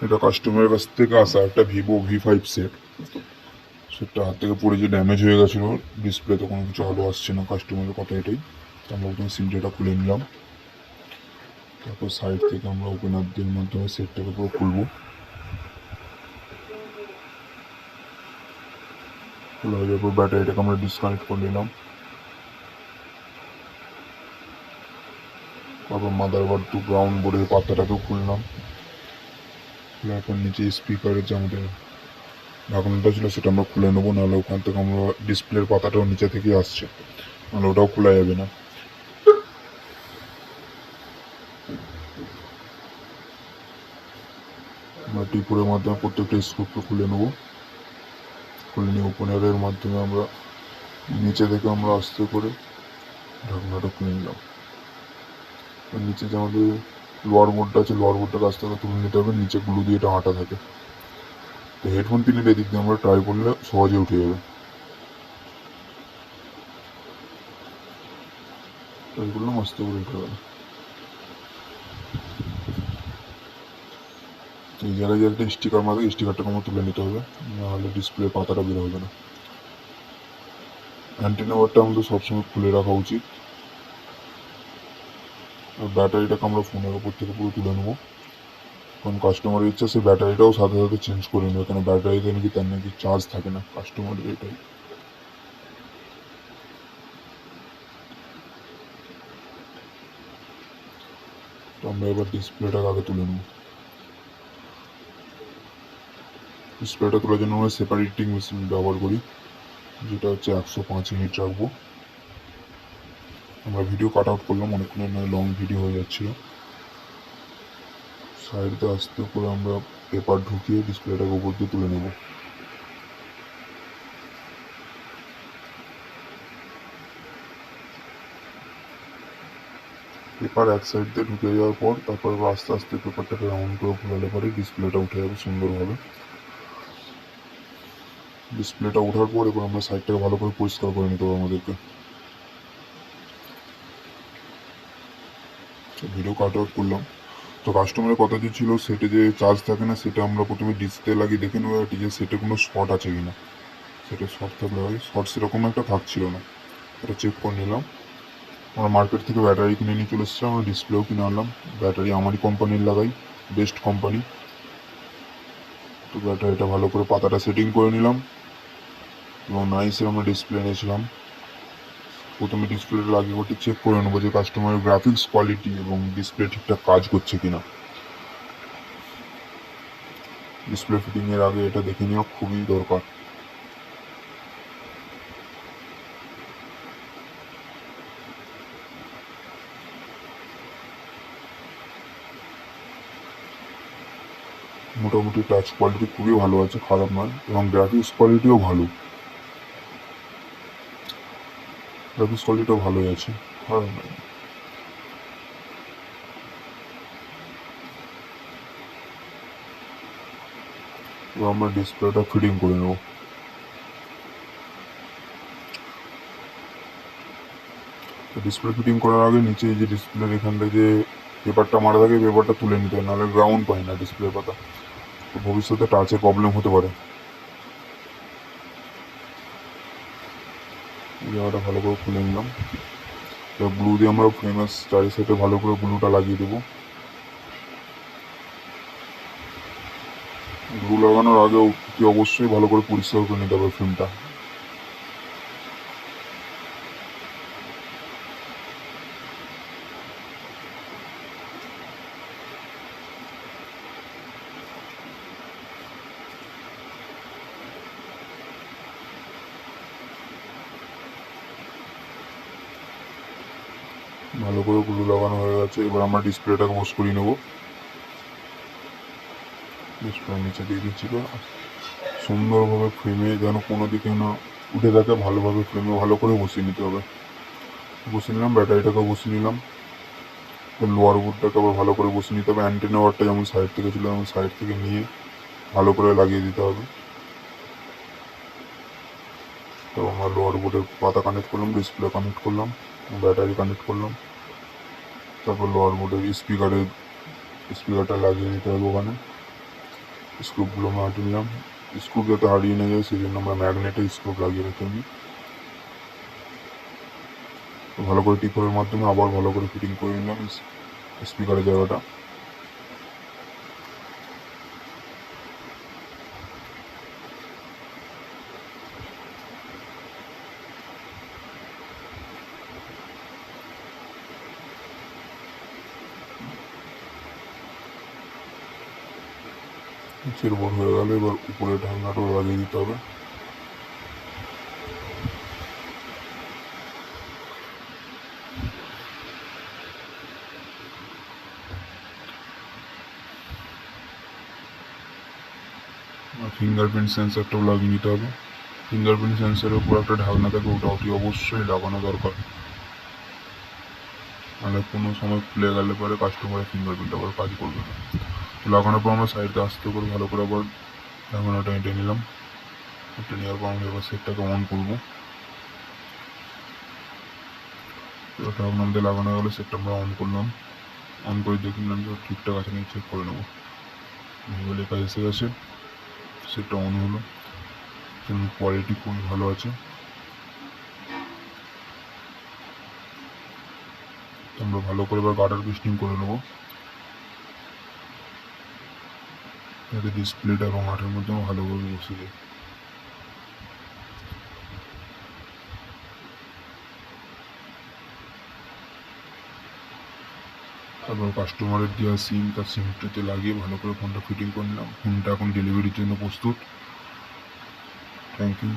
এটা কাস্টমারের কাছ থেকে আসা একটা ভিভো V5 সেট। সেটটা হাত থেকে পড়ে যে ড্যামেজ হয়ে গেছিলো, ডিসপ্লেতে কোনো কিছু আলো আসছে না, কাস্টমারের কথা এটাই। তো আমরা প্রথমে সিম ডেটা খুলে নিলাম, তারপর সাইড থেকে আমরা ওপেনার দিয়ে মাধ্যমে সেটটাকে পুরো খুলবো। খোলা হয়ে যাওয়ার পর ব্যাটারিটাকে আমরা ডিসকানেক্ট করে নিলাম। তারপর মাদারবোর্ড টু গ্রাউন্ড বোর্ডের পাতাটাকেও খুললাম। খোলার পর নিচে স্পিকারের যে আমাদের ঢাকনাটা ছিল সেটা আমরা খুলে নেবো, নাহলে ওখান থেকে আমরা ডিসপ্লের পাতাটাও নিচে থেকে আসছে, নাহলে ওটাও খোলা যাবে না। আমরা টিপুরের মাধ্যমে প্রত্যেকটা স্ক্রুকে খুলে নেবো। খুলে নিয়ে ওপেনারের মাধ্যমে আমরা নিচে থেকে আমরা আস্তে করে ঢাকনাটা খুলে নিলাম। নিচে যে আমাদের লোয়ার বোর্ডটা আছে, লোয়ার বোর্ডটাকে আস্তে করে তুলে নিতে হবে, নিচে গ্লু দিয়ে এটা আটা থাকে। তো হেডফোন পিনের এদিক দিয়ে আমরা ট্রাই করলে সহজে উঠে যাবে। ট্রাই করলাম, আস্তে করে উঠে গেল। এই জায়গায় যে একটা স্টিকার মারবে, স্টিকারটাকে আমরা তুলে নিতে হবে, নাহলে ডিসপ্লে পাতাটা বের হবে না। অ্যান্টেনা বারটা আমাদের সবসময় খুলে রাখা উচিত। আর ব্যাটারিটাকে আমরা ফোনের ওপর থেকে পুরো তুলে নেবো, কারণ কাস্টমারের ইচ্ছা সে ব্যাটারিটাও সাথে সাথে চেঞ্জ করে নেবে, কেন ব্যাটারিতে নাকি তার নাকি চার্জ থাকে না, কাস্টমারের এটাই। তো আমরা এবার ডিসপ্লেটাকে আগে তুলে নেব। ডিসপ্লেটা তোলার জন্য আমরা সেপারেটিং মেশিন ব্যবহার করি, যেটা হচ্ছে 105 ইউনিট রাখবো। আমরা ভিডিও কাট আউট করলাম, অনেকক্ষণ লং ভিডিও হয়ে যাচ্ছিল। সাইড দিয়ে আস্তে করে আমরা পেপার ঢুকিয়ে ডিসপ্লেটাকে উপর দিয়ে তুলে নেব। পেপার এক সাইড দিয়ে ঢুকে যাওয়ার পর তারপর আস্তে আস্তে পেপারটাকে রাউন্ড করে ঘোরালে পরে ডিসপ্লেটা উঠে যাবে সুন্দরভাবে। ডিসপ্লেটা ওঠার পর এবার আমরা সাইডটাকে ভালো করে পরিষ্কার করে নিতে হবে আমাদেরকে। ভিডিও কাট আউট করলাম। তো কাস্টমারের কথা যে ছিল সেটে যে চার্জ থাকে না, সেটা আমরা প্রথমে ডিসপ্লে লাগিয়ে দেখে নেবো যে সেটে কোনো শর্ট আছে কিনা। সেটা শর্ট থাকলে হয়, শর্ট সেরকম একটা থাকছিল না, এটা চেক করে নিলাম। আমরা মার্কেট থেকে ব্যাটারি কিনে নিয়ে চলে এসেছিলাম, আমরা ডিসপ্লেও কিনে আনলাম। ব্যাটারি আমারই কোম্পানির লাগাই, বেস্ট কোম্পানি। তো ব্যাটারিটা ভালো করে পাতাটা সেটিং করে নিলাম এবং নাইসের আমরা ডিসপ্লে নিয়েছিলাম। প্রথমে ডিসপ্লেটা লাগিয়ে ওটি চেক করে নেবো যে কাস্টমারের গ্রাফিক্স কোয়ালিটি এবং ডিসপ্লে ঠিকঠাক কাজ করছে কিনা। ডিসপ্লে ফিটিংয়ের আগে এটা দেখে নেওয়া খুবই দরকার। মোটামুটি টাচ কোয়ালিটি খুবই ভালো আছে, খারাপ নয়, এবং গ্রাফিক্স কোয়ালিটিও ভালো। গ্রাফিক্স কোয়ালিটিও ভালোই আছে, খারাপ নয়। এবার আমরা ডিসপ্লেটা ফিটিং করে নেব। ডিসপ্লে ফিটিং করার আগে নিচে এই যে ডিসপ্লের এখানটা যে পেপারটা মারা থাকে, পেপারটা তুলে নিতে হয়, নাহলে গ্রাউন্ড পায় না ডিসপ্লে পাতা। তো ভবিষ্যতে টাচে প্রবলেম হতে পারে। এই জায়গাটা ভালো করে খুলে নিলাম। তো গ্লু দিয়ে আমরা ফ্রেমের চারি সাইডে ভালো করে গ্লুটা লাগিয়ে দেবো। গ্লু লাগানোর আগেও কি অবশ্যই ভালো করে পরিষ্কার করে নিতে হবে ফ্রেমটা। ভালো করে গ্লু লাগানো হয়ে গেছে, এবার আমরা ডিসপ্লেটাকে বস করিয়ে নেবো। ডিসপ্লে নিচে দিয়ে দিচ্ছি, সুন্দরভাবে ফ্রেমে যেন কোনো দিকে না উঠে থাকে, ভালোভাবে ফ্রেমে ভালো করে বসিয়ে নিতে হবে। বসিয়ে নিলাম, ব্যাটারিটাকে বসিয়ে নিলাম। লোয়ার বোর্ডটাকে আবার ভালো করে বসিয়ে নিতে হবে। অ্যান্টেনা বারটা যেমন সাইড থেকে ছিল তেমন সাইড থেকে নিয়ে ভালো করে লাগিয়ে দিতে হবে। তো আমরা লোয়ার বোর্ডের পাতা কানেক্ট করলাম, ডিসপ্লে কানেক্ট করলাম, ব্যাটারি কানেক্ট করলাম। তারপর লোয়ার বোর্ডের স্পিকারটা লাগিয়ে দিতে হবে ওখানে। স্ক্রুপগুলো আমরা আটে নিলাম। স্ক্রুপ যাতে হারিয়ে না যায় সেই জন্য আমরা ম্যাগনেটের স্ক্রুপ লাগিয়ে রাখি আমি। তো ভালো করে টিপের মাধ্যমে আবার ভালো করে ফিটিং করে নিলাম স্পিকারের জায়গাটা। নিচের উপর হয়ে গেলে এবার উপরে ঢাকনাটাও লাগিয়ে দিতে হবে। ফিঙ্গারপ্রিন্ট সেন্সারটাও লাগিয়ে নিতে হবে। ফিঙ্গারপ্রিন্ট সেন্সারের উপর একটা ঢাকনা থাকে, ওটা অতি অবশ্যই লাগানো দরকার, নাহলে কোনো সময় খুলে গেলে পরে কাস্টমারের ফিঙ্গারপ্রিন্ট আবার কাজ করবে না। তো লাগানোর পর আমরা সাইডে আস্তে করে ভালো করে আবার ঢাকনাটা এঁটে নিলাম। এঁটে নেওয়ার পর আমরা এবার সেটটাকে অন করবো। ঢাকনা আমাদের লাগানো গেলে সেটটা আমরা অন করলাম। অন করে দেখলাম যে ঠিকঠাক আছে নাকি চেক করে নেবো। ভিভো লেখা এসে গেছে, সেটটা অন হলো, কোয়ালিটি খুবই ভালো আছে। আমরা ভালো করে এবার গার্ডার পিস্টিং করে নেবো, যাতে ডিসপ্লেটা এবং হাটের মধ্যেও ভালোভাবে বসে যায়। তারপর কাস্টমারের দেওয়া সিম তার সিমটাতে লাগিয়ে ভালো করে ফোনটা ফিটিং করে নিলাম। ফোনটা এখন ডেলিভারির জন্য প্রস্তুত। Thank you.